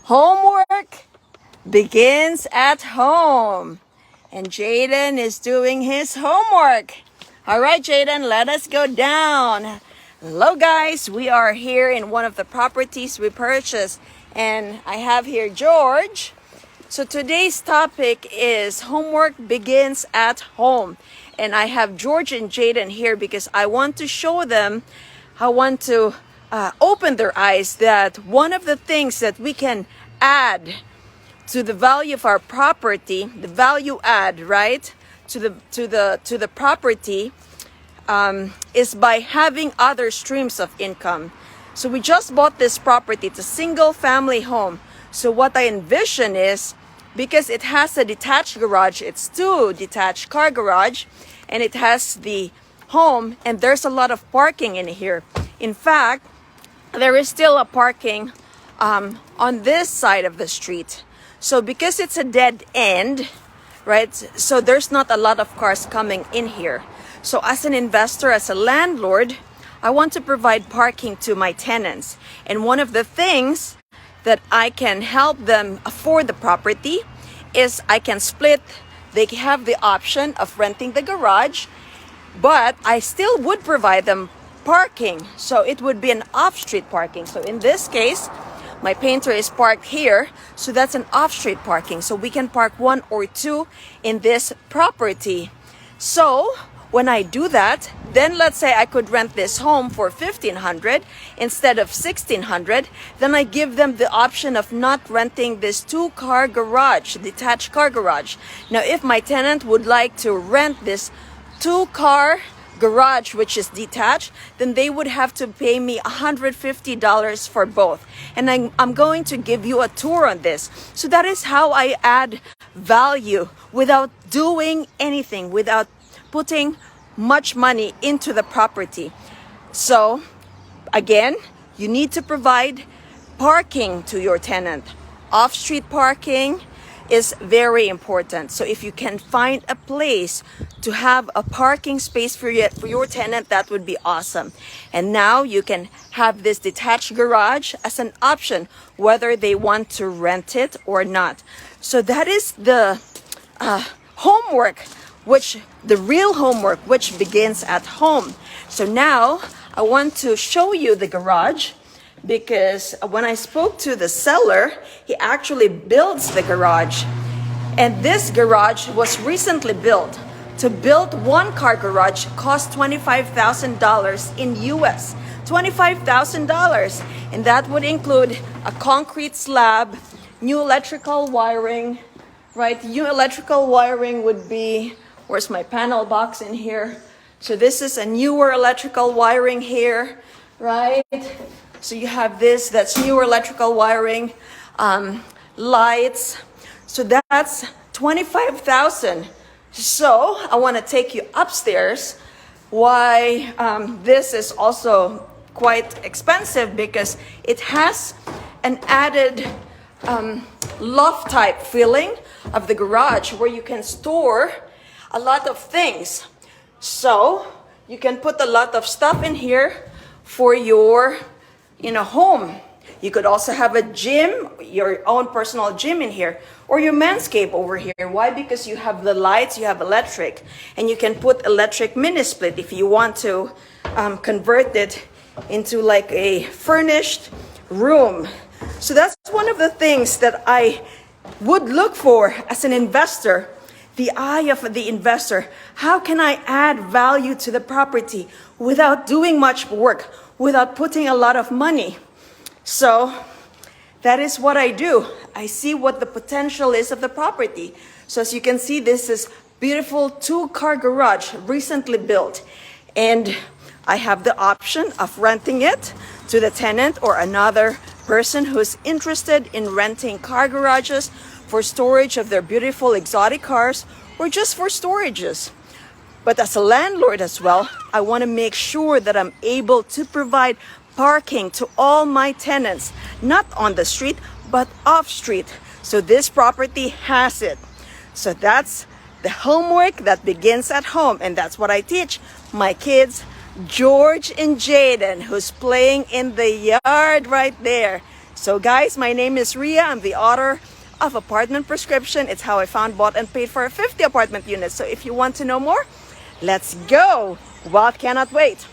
Homework begins at home. And Jaden is doing his homework. All right, Jaden, let us go down. Hello, guys. We are here in one of the properties we purchased. And I have here George. So today's topic is homework begins at home. And I have George and Jaden here because I want to show them, I want to open their eyes that one of the things that we can add to the value of our property, the value add, right, to the property, is by having other streams of income. So we just bought this property. It's a single family home. So what I envision is, because it has a detached garage, it's two detached car garage, and it has the home, and there's a lot of parking in here. In fact, there is still a parking on this side of the street. So because it's a dead end, right? So there's not a lot of cars coming in here. So as an investor, as a landlord, I want to provide parking to my tenants. And one of the things that I can help them afford the property is I can split. They have the option of renting the garage, but I still would provide them parking. So it would be an off-street parking. So in this case, my painter is parked here. So that's an off-street parking. So we can park one or two in this property. So when I do that, then let's say I could rent this home for $1,500 instead of $1,600. Then I give them the option of not renting this two-car garage, detached car garage. Now, if my tenant would like to rent this two-car garage, which is detached, then they would have to pay me $150 for both. And I'm going to give you a tour on this. So that is how I add value without doing anything, without putting much money into the property. So again, you need to provide parking to your tenant. Off-street parking is very important. So if you can find a place to have a parking space for your tenant, that would be awesome. And now you can have this detached garage as an option, whether they want to rent it or not. So that is the homework, the real homework, which begins at home. So now I want to show you the garage, because when I spoke to the seller, he actually builds the garage. And this garage was recently built. To build one car garage cost $25,000 in US. $25,000. And that would include a concrete slab, new electrical wiring, right? New electrical wiring would be, where's my panel box in here? So this is a newer electrical wiring here, right? So you have this, that's newer electrical wiring, lights. So that's $25,000. So I want to take you upstairs. Why this is also quite expensive, because it has an added loft type feeling of the garage where you can store a lot of things. So you can put a lot of stuff in here for your home. You could also have a gym, your own personal gym in here, or your manscape over here. Why? Because you have the lights, you have electric, and you can put electric mini split if you want to convert it into like a furnished room. So that's one of the things that I would look for as an investor. The eye of the investor. How can I add value to the property without doing much work, without putting a lot of money? So that is what I do. I see what the potential is of the property. So as you can see, this is beautiful two-car garage, recently built. And I have the option of renting it to the tenant or another person who's interested in renting car garages for storage of their beautiful exotic cars, or just for storages. But as a landlord as well, I want to make sure that I'm able to provide parking to all my tenants, not on the street, but off street. So this property has it. So that's the homework that begins at home. And that's what I teach my kids, George and Jaden, who's playing in the yard right there. So guys, my name is Ria. I'm the author of Apartment Prescription. It's how I found, bought, and paid for 50 apartment units. So if you want to know more, let's go. Well, cannot wait.